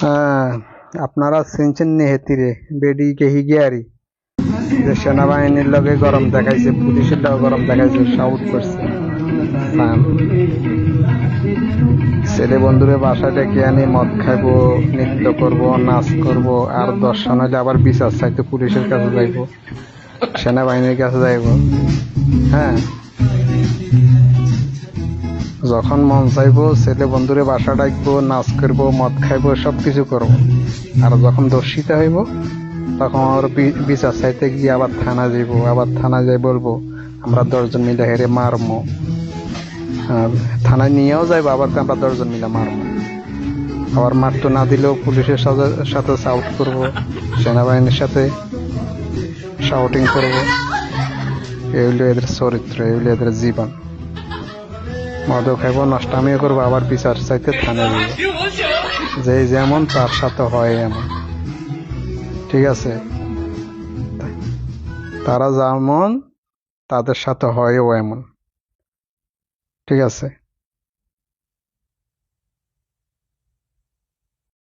হ্যাঁ, আপনারা চিনছেন নেহেতিরে বেডি কেহি গিয়ারি যে সেনাবাহিনীর লগে গরম দেখাইছে, পুলিশের লগে গরম দেখাইছে, শাউট করছে। সান ছেলে বন্ধুরে বাসায় ডেকে আনি মদ খাইবো, নৃত্য করব, নাচ করব, আর দর্শন হইলে আবার বিচার চাইতে পুলিশের কাছে যাইব, সেনাবাহিনীর কাছে যাইব। হ্যাঁ, যখন মন চাইবো ছেলে বন্ধুরে বাসা ডাকবো, নাচ করবো, মদ খাইবো, সবকিছু করবো। আর যখন দর্শিতা হইব তখন আর বিচার চাইতে গিয়ে আবার থানা যাইবো, আবার থানা যাই বলবো আমরা 10 জন মিলে হেরে মারমো। থানায় নিয়েও যাইবো, আবার আমরা 10 জন মিলে মারমো। আবার মারতো না দিলেও পুলিশের সাথে সাউট করব, সেনাবাহিনীর সাথে শাউটিং করব। এগুলো এদের চরিত্র, এগুলো এদের জীবন। মদও খাইবো, নষ্টামিও করবো, আবার বিচার চাইতে থানায় যাবো। যে যেমন তার সাথে হয় এমন। ঠিক আছে, তারা যেমন তাদের সাথে হয়ও এমন। ঠিক আছে।